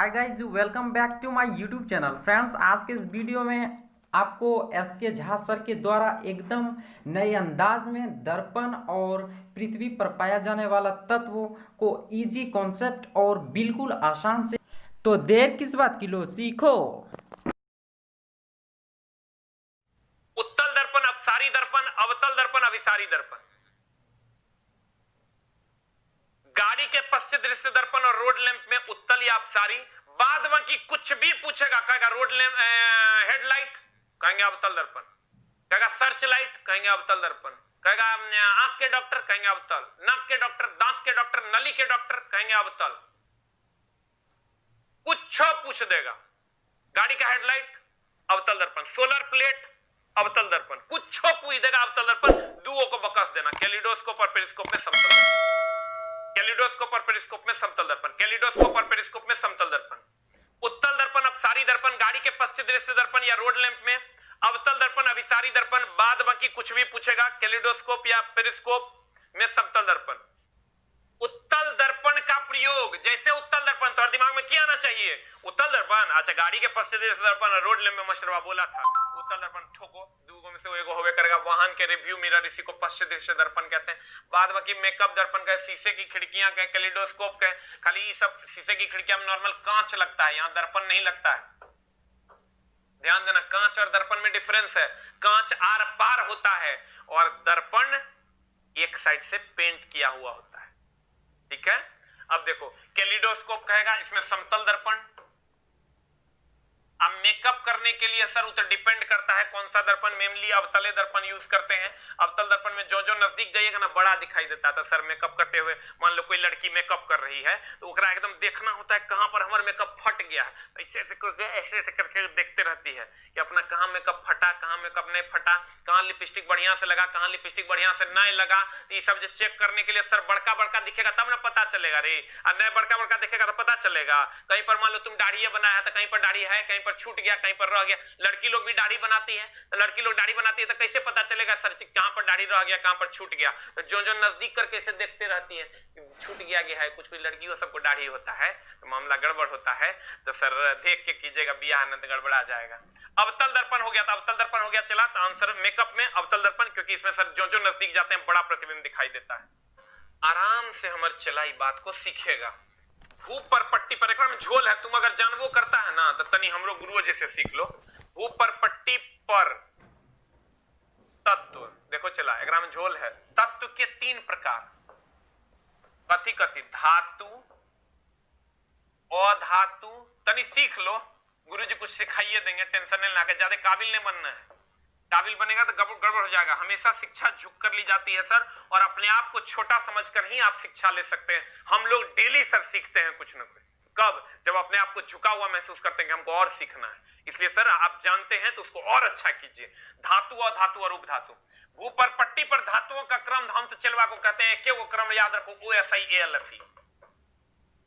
Hi guys, welcome back to my YouTube channel. Friends, आज के इस वीडियो में आपको एसके झा सर के द्वारा एकदम नए अंदाज में दर्पण और पृथ्वी पर पाया जाने वाला तत्व को इजी कॉन्सेप्ट और बिल्कुल आसान से, तो देर किस बात की, लो सीखो। उत्तल दर्पण, अपसारी दर्पण, अवतल दर्पण, अभिसारी दर्पण। गाड़ी के पश्चिम दृश्य दर्पण और रोड लैंप में उत्तल या अपसारी। बाद में की कुछ भी पूछेगा, कहेगा रोड लैंप, हेडलाइट, कहेंगे अवतल दर्पण। कहेगा सर्च लाइट, कहेंगे अवतल दर्पण। कहेगा आंख के डॉक्टर, कहेंगे अवतल। नाक के डॉक्टर, दांत के डॉक्टर, नली के डॉक्टर, कहेंगे अवतल। कुछ पूछ देगा। गाड़ी का हेडलाइट, अवतल दर्पण। सोलर प्लेट, अवतल दर्पण। कुछ पूछ देगा, अवतल दर्पण। दुओं को बकस देना। कैलिडोस्कोप और पेरिस्कोप में समतल दर्पण। कैलिडोस्कोप और पेरिस्कोप में समतल दर्पण। कैलिडोस्कोप और पेरिस्कोप में समतल दर्पण। उत्तल दर्पण, अपसारी दर्पण, गाड़ी के पश्चिम दृश्य दर्पण या रोड लैंप में। अवतल दर्पण, अभिसारी दर्पण, बाद बाकी कुछ भी पूछेगा, कैलिडोस्कोप या पेरिस्कोप में समतल दर्पण। उत्तल दर्पण का प्रयोग, जैसे उत्तल दर्पण तो दिमाग में क्या आना चाहिए? उत्तल दर्पण, अच्छा गाड़ी के पश्चिम दृश्य दर्पण, रोड लैंप में मशरवा बोला था। उत्तल दर्पण ठोको, दूगो में से एगो होवे करेगा। वाहन के रिव्यू मिरर, इसी को पश्चिम दृश्य दर्पण कहते हैं। बाद बाकी मेकअप दर्पण का, शीशे की खिड़कियां का, कैलिडोस्कोप का। खाली ये सब शीशे की खिड़कियां में नॉर्मल कांच लगता है, यहाँ दर्पण नहीं लगता है। ध्यान देना, कांच और दर्पण में डिफरेंस है। कांच आर पार होता है और दर्पण एक साइड से पेंट किया हुआ होता है। ठीक है, अब देखो कैलिडोस्कोप कहेगा, इसमें समतल दर्पण। अब मेकअप करने के लिए सर तो डिपेंड करता है कौन सा दर्पण, मेनली अवतले दर्पण यूज करते हैं। अवतल दर्पण में जो जो नजदीक जाइएगा ना बड़ा दिखाई देता है। तो सर मेकअप करते हुए मान लो कोई लड़की मेकअप कर रही है तो ओकरा एकदम देखना होता है कहां पर हमारा मेकअप फट गया है। ऐसे ऐसे करके देखते रहती है कि अपना कहां मेकअप फटा, कहां मेकअप नहीं फटा, कहां लिपस्टिक बढ़िया से लगा, कहां लिपस्टिक बढ़िया से नहीं लगा। ये सब जो चेक करने के लिए सर बड़का बड़का दिखेगा तब ना पता चलेगा रे। और नहीं बड़का बड़का दिखेगा तो पता चलेगा। कहीं पर मान लो तुम दाढ़ी बनाया है तो कहीं पर दाढ़ी है, कहीं पर छूट गया, कहीं पर रह गया। लड़की लोग भी दाढ़ी बनाती है तो लड़की लोग दाढ़ी बनाती है तो कैसे पता चलेगा सर कहां पर दाढ़ी रह गया, कहां पर छूट गया? तो जो जो नजदीक करके इसे देखते रहती है, छूट गया है। कुछ कुछ लड़कियों सबको दाढ़ी होता है तो मामला गड़बड़ होता है। तो सर देख के कीजिएगा, बियाह न तो गड़बड़ा जाएगा। अवतल दर्पण हो गया, तो अवतल दर्पण हो गया। चला तो आंसर मेकअप में अवतल दर्पण, क्योंकि इसमें सर जो जो नजदीक जाते हैं बड़ा प्रतिबिंब दिखाई देता है। आराम से हमारे चलाई बात को सीखेगा। भूप पर पट्टी पर, एक में झोल है, तुम अगर जानवो करता है ना तो तनी हमरो गुरुओं जैसे सीख लो। भूप पर पट्टी पर तत्व, देखो चला एक में झोल है। तत्व के तीन प्रकार, कथी कथी? धातु, अधातु। तनी सीख लो, गुरुजी कुछ सिखाइए देंगे, टेंशन नहीं लाके। ज्यादा काबिल नहीं बनना है। काबिल बनेगा तो गड़बड़ हो जाएगा। हमेशा शिक्षा झुक कर ली जाती है सर, और अपने आप को छोटा समझकर ही आप शिक्षा ले सकते हैं। हम लोग डेली सर सीखते हैं कुछ ना कुछ। कब? जब अपने आप को झुका हुआ महसूस करते हैं कि हमको और सीखना है। इसलिए सर आप जानते हैं तो उसको और अच्छा कीजिए। धातु, अधातु और उपधातु। भू पर पट्टी पर धातुओं का क्रम हम तो चलवा को कहते हैं, एक क्रम याद रखो, OSI ALFE।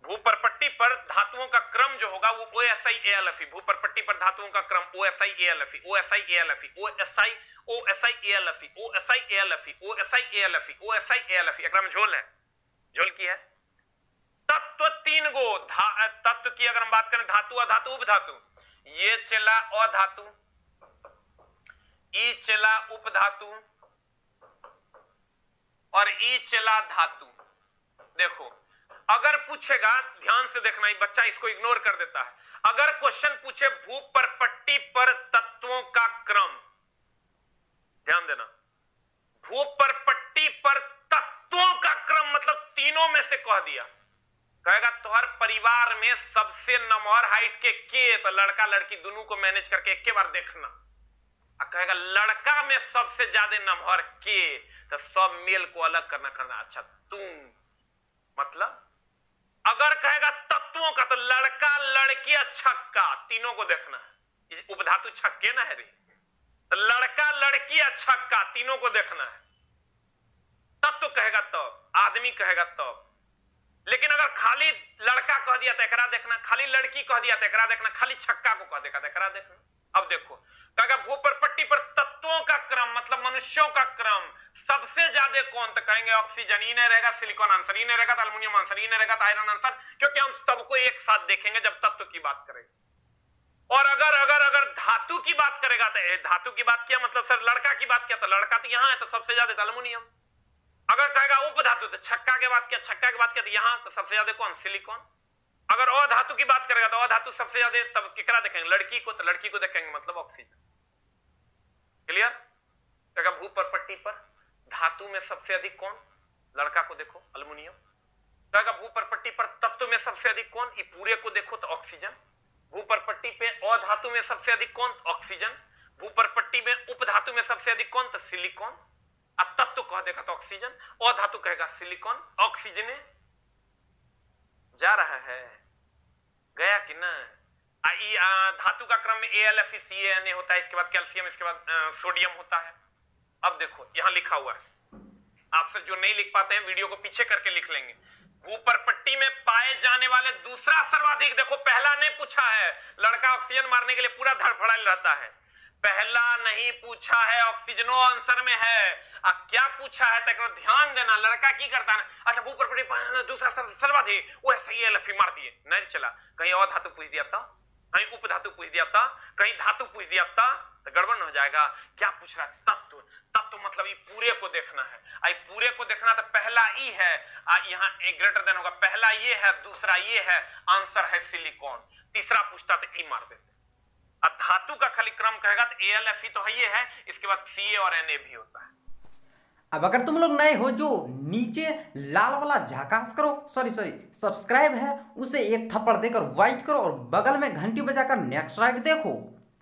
भू पर पट्टी पर धातुओं का क्रम जो होगा वो OSI ALFE। भू पर पट्टी पर धातुओं का क्रम OSI ALFE, OSI ALFE, OSI ALFE, OSI ALFE, OSI ALFE, OSI ALFE। एक में झोल है, झोल की है। तत्व तीन गो, तत्व की अगर हम बात करें, धातु, अधातु, उपधातु। ये चला अधातु, ई चला उपधातु और ई चला धातु। देखो अगर पूछेगा, ध्यान से देखना, ये बच्चा इसको इग्नोर कर देता है। अगर क्वेश्चन पूछे भूप पर पट्टी पर तत्वों का क्रम, ध्यान देना, भूप पर पट्टी पर तत्वों का क्रम मतलब तीनों में से कह दिया। कहेगा तुम्हारे परिवार में सबसे नमहर हाइट के, तो लड़का लड़की दोनों को मैनेज करके एक बार देखना। कहेगा लड़का में सबसे ज्यादा नमहर के, तो सब मेल को अलग करना। अच्छा तुम मतलब, अगर कहेगा तत्वों का तो लड़का लड़की छक्का, तीनों को देखना है। उपधातु छक्के ना है रे, तो लड़का लड़की छक्का तीनों को देखना है। तत्व कहेगा तब, आदमी कहेगा तब। लेकिन अगर खाली लड़का कह दिया तो एकरा देखना, खाली लड़की कह दिया तो एकरा देखना, खाली छक्का को कह देगा तो एकरा देखना। अब देखो कहेगा भू पर पट्टी पर तत्व तत्वों का क्रम मतलब मनुष्यों का क्रम सबसे ज्यादा कौन, तो कहेंगे ऑक्सीजन ही नहीं रहेगा, सिलिकॉन आंसर ही नहीं रहेगा, तो एल्युमिनियम आंसर ही नहीं रहेगा, तो आयरन आंसर, क्योंकि हम सबको एक साथ देखेंगे जब तत्व की बात करेंगे। और अगर अगर अगर धातु की बात करेगा तो धातु की बात किया मतलब सर लड़का की बात किया तो लड़का तो यहां है, तो सबसे ज्यादा एल्युमिनियम। अगर कहेगा उपधातु तो छक्का की बात किया, छक्का की बात किया तो यहां तो सबसे ज्यादा कौन, सिलिकॉन। अगर अधातु की बात करेगा तो अधातु सबसे ज्यादा, तब केकरा देखेंगे, लड़की को, तो लड़की को देखेंगे मतलब ऑक्सीजन। क्लियर। तो भूपर पट्टी पर धातु में सबसे अधिक कौन, लड़का को देखो एल्युमिनियम। तो भूपर पट्टी पर तत्व में सबसे अधिक कौन, ये पूरे को देखो तो ऑक्सीजन। भूपर पट्टी पे अधातु में सबसे अधिक कौन, ऑक्सीजन। भूपर पट्टी में उपधातु में सबसे अधिक कौन, तो सिलिकॉन। अब तत्व कह देगा तो ऑक्सीजन, अधातु कहेगा सिलिकॉन, ऑक्सीजन जा रहा है, गया कि ना। धातु का क्रम में AlFeCaNa होता है, इसके बाद कैल्शियम, इसके बाद सोडियम होता है। अब देखो यहां लिखा हुआ है, आपसे जो नहीं लिख पाते हैं वीडियो को पीछे करके लिख लेंगे। ऊपर पट्टी में पाए जाने वाले दूसरा सर्वाधिक, देखो पहला ने पूछा है, लड़का ऑक्सीजन मारने के लिए पूरा धड़फड़ाए रहता है, पहला नहीं पूछा है, ऑक्सीजनो आंसर में है। अब क्या पूछा है तो ध्यान देना, लड़का की करता है, अच्छा ऊपर पट्टी दूसरा सर्वाधिक, वो सही है, लफी मार दिए, नहीं चला, कहीं और धातु पूछ दिया था, कहीं उपधातु पूछ दिया था, कहीं धातु पूछ दिया था, तो गड़बड़ हो जाएगा। क्या पूछ रहा है, तत्व। तत्व मतलब ये पूरे को देखना है, आई पूरे को देखना तो पहला ई है, यहाँ एक ग्रेटर देन होगा, पहला ये है, दूसरा ये है, आंसर है सिलिकॉन। तीसरा पूछता तो ई मार देते। अब धातु का खाली क्रम कहेगा तो AlFe तो है, ये है, इसके बाद Ca और Na भी होता है। अब अगर तुम लोग नए हो, जो नीचे लाल वाला झकास करो, सॉरी सब्सक्राइब है, उसे एक थप्पड़ देकर व्हाइट करो और बगल में घंटी बजाकर नेक्स्ट राइट देखो।